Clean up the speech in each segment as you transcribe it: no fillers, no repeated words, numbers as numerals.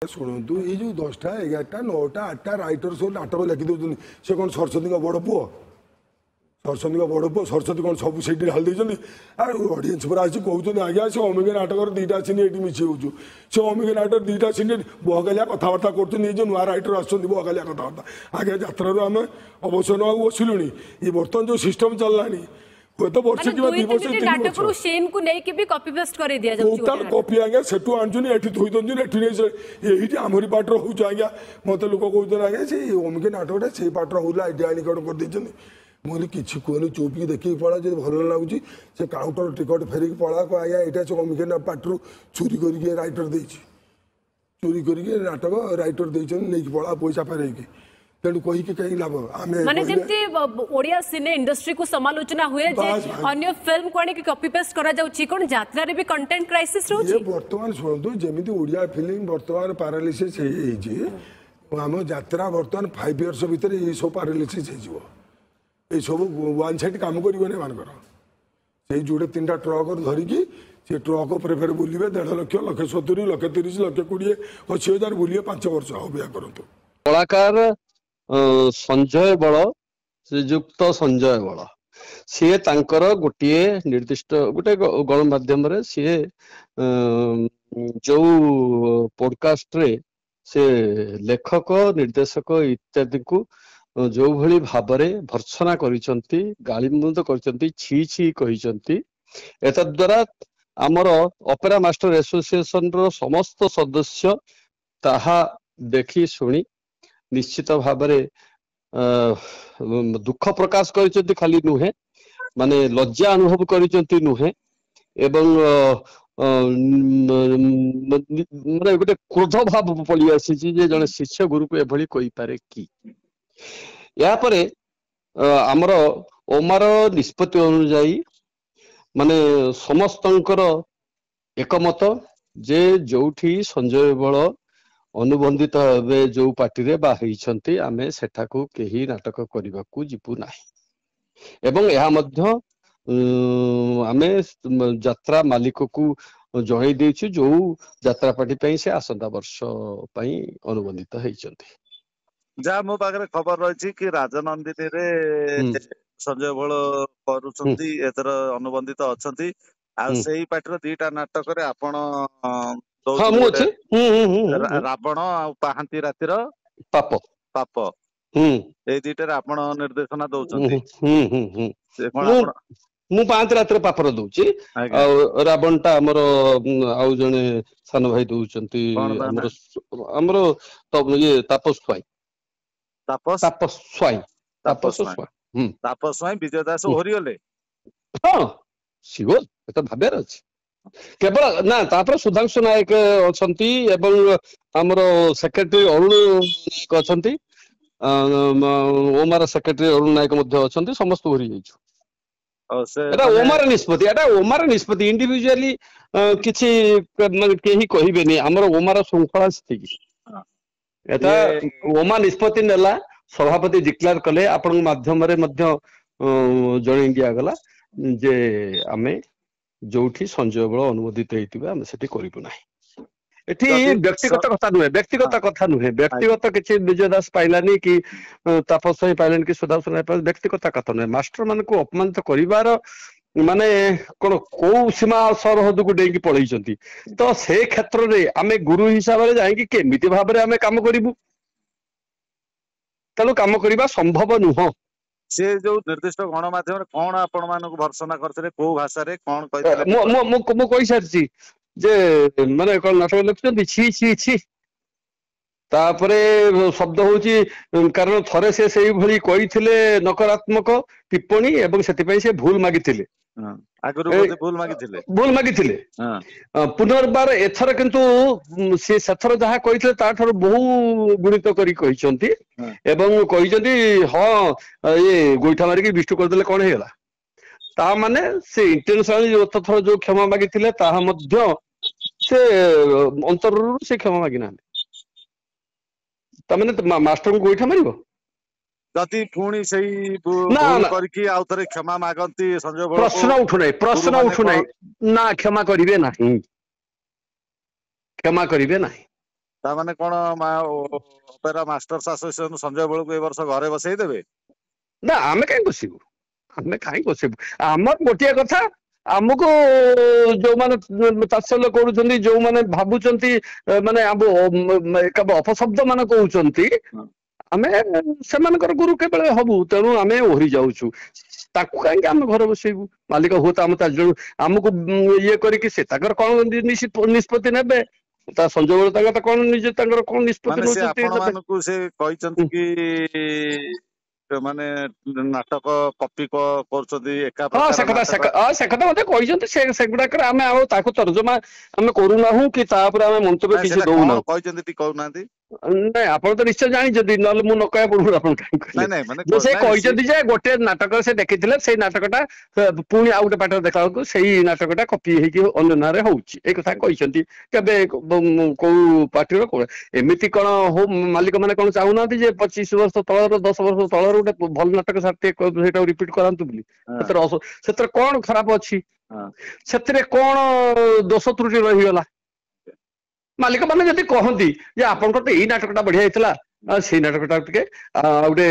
शुणु ये जो 10टा 11टा 9टा 8टा राइटर सब नाटक लिखि दौरान से कौन सरस्वती बड़ पुओ सरस्वती बड़ पुओ सरस्वती कौन सब से ढाल देते ऑडियंस पूरा आसी कहते आज्ञा से अमिक नाटक 2टा सीन ये मिसी हो से अमिक नाटक 2टा सीन बहकालिया कथबार्ता कर नुआ राइटर आसुँच बहकालिया कथबार्ता आगे यात्रा आम अवसर ना बसिलु ये बर्तमान जो सिस्टम चललानी तो वर्ष कॉपी आज्ञा से आणुनी एटी थोई दौर ये आमरी पार्टर हो आज्ञा मत लोक कहते आज्ञा से अमिक नाटकटा से पार्टर हो आइडिया आनी कौन कर मुझे किसी कहनी चुपी देखिए पड़ा जो भल लगुच से काउंटर टिकट फेरिक पड़ा को आज्ञा यहाँ से अमिक पार्टर चोरी कर राइटर दे चोरी कर नाटक राइटर नहीं पड़ा पैसा फेरैक तेणु कहीकि कहीं लाभ माने जेमती ओडिया सिने इंडस्ट्री को समालोचना हुए जे अन्य फिल्म को आने कॉपी पेस्ट करा जाउची कोन यात्रा रे भी कंटेंट क्राइसिस रहउची ये वर्तमान सुनतु जेमिति ओडिया फिल्म वर्तमान पैरालिसिस हे जे हम यात्रा वर्तमान 5 इयर्स भीतर ये सब पैरालिसिस हे जीवो ए सब वन साइड काम करिवने मानकर से जोड़े 3टा ट्रक धरिकी से ट्रक पर फेर बुलिबे 1.5 लाख 170 लाख 30 लाख 20 80,000 बुलिए 5 वर्ष अभिया करंतु कलाकार संजय बल श्रीजुक्त संजय बल सी तांकर गोटे निर्दिष्ट गोटे गणमाध्यम सी जो पॉडकास्ट रे से लेखक निर्देशक इत्यादि को जो भली भाबरे भर्त्सना करिसंती गालिमंद करिसंती छी छी कहिसंती एतद्वारा आमर ऑपेरा मास्टर एसोसिएशन रो समस्त सदस्य ताहा देखी सुनी निश्चित भावरे दुख प्रकाश कर खाली नुहे माने लज्जा अनुभव कर नुहे एवं माने गोटे क्रोध भाव पड़ी आसी जड़े शिष्य गुरु को एभली कहि पारे कि या परे आमर ओमार निष्पत्ति अनुजाई माने समस्तंकर एकमत जे जोठी संजय बल अनुबंधित भावे जो पार्टी रे बाहिछंती आमे सेठाकू केही नाटक करबा को जिपु नाही एवं यह मध्य आमे यात्रा मालिक को जणै देछु जो यात्रा पार्टी पई से आसंता वर्ष पई अनुबंधित हेइछंती जा मो पाखरे खबर रहिछि कि राजनंदिनी रे संजय बळ करूछंती एतर अनुबंधित अछंती आ सेही पार्टी रो 2टा नाटक रे आपण हाँ मुझे रावण पाहांती रातिर पाप पाप ए 2टा आपण निर्देशना दउछंती मु पाहांती रातिर पापर दउची रावण टा हमर आउ जने सान भाई दउछंती हमर हमर तब ये तापस्वाई तापस्वाई विजय दास होरिगले हां सिगो एत भाबेर अछि केवल ना तापर सुधांशु नायक अछंती एवं हमर सेक्रेटरी अरुण नायक अछंती ओमार सेक्रेटरी अरुण नायक मध्ये अछंती समस्त भरी जाइछु एटा ओमार निष्पत्ति इंडिविजुअली किछि केही कहिबेनी हमर ओमार श्रृंखला स्थिति एटा ओमा निष्पत्ति नेला सभापति डिक्लेयर कले आपन माध्यम रे मध्ये जणे दिया गला जे आमे जोठी संजय बल अनुमोदित होइतिबा हम सेठी करिबु नाही एठी व्यक्तिगत कथा नुहे व्यक्तिगत किछि विजय दास पाइलानी कि तापस्वाई पाइलानी कि सुधांशु नायक व्यक्तिगत कथा नुहे मास्टर मान को अपमानित करिवार माने कोन को सीमा सरहद को डेंगी पळैचंती तो से क्षेत्र रे आमे गुरु हिसाब रे जाई कि केमिति भाव रे आमे काम करिबु तलो काम करिबा संभव नुह से जो निर्दिष्ट गणमाध्यम कौन आपण मानक भर्सना करथिले को भाषा रे कौन कहितले मो कहि सारछि जे माने कोन नाटक लिखछन छी छी छी तापरे शब्द होची कारण थरे से सेही भली कहिथिले नकारात्मक टिप्पणी एवं सेति पई से भूल मागिथिले आगरु भूल मागिथिले पुनर्बार एथर किंतु से सथर जहा कहिथिले ता थर बहु गुणित करी कहिसंती एवं कहिसंती हां ये गोइठा मारी के विष्टु कर देले कोन हेला ता माने से इंटेंशनली जो थर जो क्षमा मागिथिले ता मध्य से अंतर से क्षमा मागिना ता माने मास्टर को गोइठा मारिबो जति पुणी सही करके आउ थरे क्षमा मागंती संजय बल प्रश्न उठु नै ना क्षमा करिवे नाही ତାମାନେ କଣ ଅପେରା ମାଷ୍ଟର୍ସ ଆସୋସିଏସନ ସଞ୍ଜୟ ବଳକୁ ଏ ବର୍ଷ ଘରେ ବସେଇ ଦେବେ? ନା ଆମେ କାହିଁ ବସିବୁ, ଆମେ କାହିଁ ବସିବୁ। ଆମର ଗୋଟିଏ କଥା, ଆମକୁ ଯୋଉମାନେ ତାତ୍ସଲ୍ୟ କରୁଛନ୍ତି, ଯୋଉମାନେ ଭାବୁଛନ୍ତି ମାନେ ଅପଶବ୍ଦ ମାନେ କହୁଛନ୍ତି, ଆମେ ସେମାନଙ୍କର ଗୁରୁ କେବଳ ହବୁ। ତେଣୁ ଆମେ ଓହରି ଯାଉଛୁ। ତାକୁ କାହିଁକି ଆମେ ଘରେ ବସେଇବୁ? ମାଲିକ ହୁଏତ ଆମ 4 ଜଣ ଆମକୁ ଇଏ କରିକି ସେ ତାଙ୍କର କଣ ନିଷ୍ପତ୍ତି ନେବେ। ତା ସଞ୍ଜୟ ବଳ ତାଙ୍କର କଣ ନିଜେ ତାଙ୍କର କଣ ନିଷ୍ପତ୍ତି ମାନେ ସେ ନେଉଛନ୍ତି ଆପଣ ମାନଙ୍କୁ ସେ କହିଛନ୍ତି କି ମାନେ ନାଟକ କପି କରୁଛନ୍ତି ଏକା ହଁ ସେ ପ୍ରକାର କଥା ନାଟକ? ସେ କଥା ମତେ କହିଛନ୍ତି। ସେଗୁଡାକରେ ଆମେ ଆଉ ତାକୁ ତର୍ଜମା ଆମେ କରୁନାହୁଁ କି ତା ଉପରେ ଆମେ ମନ୍ତବ୍ୟ ନାଇଁ କିଛି ସେଟା କଣ ଦଉନାହୁଁ। କହିଛନ୍ତି ଟିକେ କହୁନାହାନ୍ତି। ନାଇଁ ଆପଣ ତ ନିଶ୍ଚୟ ଜାଣିଛନ୍ତି, ନହେଲେ ମୁଁ ନ କହିବା ପୂର୍ବରୁ ଆପଣ କାହିଁ କହିଲେ? ନାଇଁ ମାନେ ଯେ ସେ ନାଇଁ କହିଛନ୍ତି ଯେ ଗୋଟେ ନାଟକ ସେ ଦେଖିଥିଲେ, ସେଇ ନାଟକଟା ପୁଣି ଆଉ ଗୋଟେ ପାଟରେ ଦେଖା ବେଳକୁ ସେଇ ନାଟକଟା କପି ହେଇକି ଅନ୍ୟ ନାଁରେ ହଉଛି, ଏଇ କଥା କହିଛନ୍ତି। କେବେ କୋଉ ପାର୍ଟିର ଏମିତି କଣ ହଉ? ମାଲିକ ମାନେ କଣ ଚାହୁଁନାହାନ୍ତି ଯେ 25 ବର୍ଷ ତଳର 10 ବର୍ଷ ତଳର ଗୋଟେ ଭଲ ନାଟକ ସେଇଟା ରିପିଟ କରାନ୍ତୁ ବୋଲି? ସେଥିରେ କଣ ଖରାପ ଅଛି? ସେଥିରେ କଣ ଦୋଷ ତ୍ରୁଟି ରହିଗଲା? ମାଲିକ ମାନେ ଯଦି କହନ୍ତି ଯେ ଆପଣଙ୍କର ତ ଏଇ ନାଟକଟା ବଢିଆ ହେଇଥିଲା, ସେଇ ନାଟକଟା ଟିକେ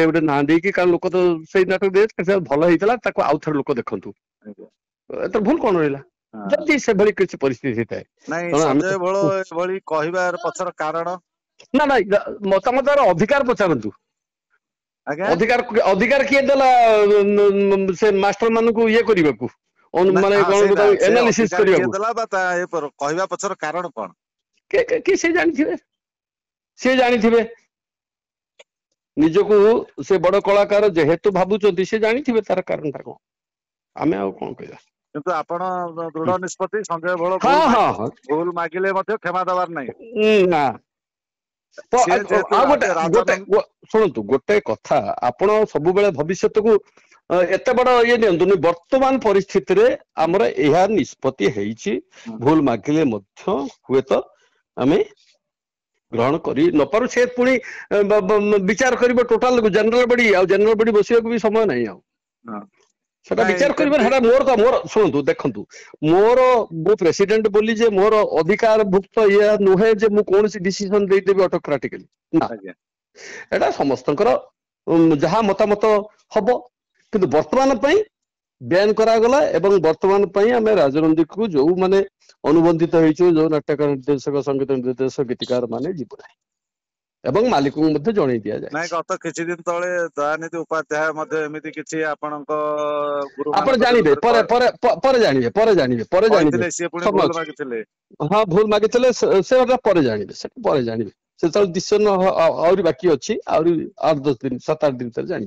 ଗୋଟେ ନାଁ ଦେଇକି, କାରଣ ଲୋକ ତ ସେଇ ନାଟକ ଭଲ ହେଇଥିଲା, ତାକୁ ଆଉ ଥରେ ଲୋକ ଦେଖନ୍ତୁ, ଏଥିରେ ଭୁଲ କଣ ରହିଲା? ଯଦି ସେଭଳି କିଛି ପରିସ୍ଥିତି ହେଇଥାଏ, ନାଇଁ ତେଣୁ ଆମେ ସଞ୍ଜୟ ବଳ ଏଭଳି କହିବାର ପଛର କାରଣ? ନାଇଁ ମତାମତର ଅଧିକାର ପଚାରନ୍ତୁ। ଆଜ୍ଞା ଅଧିକାର କିଏ ଦେଲା ସେ ମାଷ୍ଟର ମାନଙ୍କୁ ଇଏ କରିବାକୁ, ମାନେ କଣ ସେଇଟା ସେ ଏନାଲିସିସ୍ ଅଧିକାର କିଏ କରିବାକୁ? ଦେଲା ବା ତା କହିବା ପଛର କାରଣ କଣ? କି ସେ ଜାଣିଥିବେ, ସିଏ ଜାଣିଥିବେ। ନିଜକୁ ସେ ବଡ କଳାକାର ଯେହେତୁ ଭାବୁଛନ୍ତି, ସେ ଜାଣିଥିବେ ତାର କାରଣଟା କଣ। ଆମେ ଆଉ କଣ କହିବା? କିନ୍ତୁ ଆପଣ ଦୃଢ ନିଷ୍ପତ୍ତି, ସଞ୍ଜୟ ବଳ ହଁ ହଁ ହଁ ଭୁଲ ମାଗିଲେ ମଧ୍ୟ କ୍ଷମା ଦେବାର ନାହିଁ। ନା ସିଏ ଯେହେତୁ ଆଉ ଗୋଟେ ଶୁଣନ୍ତୁ, ଗୋଟେ କଥା, ଆପଣ ସବୁବେଳେ ଭବିଷ୍ୟତକୁ ଏତେ ବଡ ଇଏ ଦିଅନ୍ତୁନି। ବର୍ତ୍ତମାନ ପରିସ୍ଥିତିରେ ଆମର ଏହା ନିଷ୍ପତ୍ତି ହେଇଛି, ଭୁଲ ମାଗିଲେ ମଧ୍ୟ ହୁଏତ ଆମେ ଗ୍ରହଣ କରି ନପାରୁ। ସେ ପୁଣି ବିଚାର କରିବ ଟୋଟାଲ ଜେନେରାଲ ବଡି, ଆଉ ଜେନେରାଲ ବଡି ବସିବାକୁ ବି ସମୟ ନାହିଁ ଆଉ। ସେଟା ନାଇଁ ବିଚାର କରିବ ଯେମିତି ନା। ମୋର ଶୁଣନ୍ତୁ, ଦେଖନ୍ତୁ, ମୁଁ ପ୍ରେସିଡେଣ୍ଟ ବୋଲି ଯେ ମୋର ଅଧିକାର ଭୁକ୍ତ ଇଏ ନୁହେଁ ଯେ ମୁଁ କୌଣସି ଡିସିସନ ଦେଇଦେବି ଅଟୋକ୍ରାଟିକାଲି, ନା। ଆଜ୍ଞା ଏଟା ସମସ୍ତଙ୍କର ଯାହା ମତାମତ ହବ, କିନ୍ତୁ ବର୍ତ୍ତମାନ ପାଇଁ ବ୍ୟାନ୍ କରାଗଲା। ଏବଂ ବର୍ତ୍ତମାନ ପାଇଁ ଆମେ ରାଜନୀତିକୁ ଯୋଉମାନେ ଅନୁବନ୍ଧିତ ହେଇଛୁ, ଯୋଉ ନାଟକ ନିର୍ଦ୍ଦେଶକ, ସଙ୍ଗୀତ ନିର୍ଦ୍ଦେଶକ, ଗୀତିକାର ମାନେ ଯିବୁ ନାହିଁ, ଏବଂ ମାଲିକଙ୍କୁ ମଧ୍ୟ ଜଣେଇ ନାଇଁ ଦିଆଯାଇଛି। ଗତ କିଛି ଦିନ ତଳେ ଦୟାନିଧି ଉପାଧ୍ୟାୟ ମଧ୍ୟ ଏମିତି କିଛି ଆପଣଙ୍କ ଆପଣ ଗୁରୁମାନଙ୍କ ଜାଣିବେ, ବିରୁଦ୍ଧରେ ପରେ ଜାଣିବେ କହିଥିଲେ, ସିଏ ପୁଣି ସମୟ ଭୁଲ ଅଛି। ମାଗିଥିଲେ। ହଁ ଭୁଲ ମାଗିଥିଲେ, ସେଟା ପରେ ଜାଣିବେ, ସେଟା ପରେ ଜାଣିବେ। ସେତେବେଳେ ଡିସିସନ ଆହୁରି ବାକି ଅଛି, ଆହୁରି 8-10 ଦିନ, 7-8 ଦିନ ଭିତରେ ଜାଣିବେ।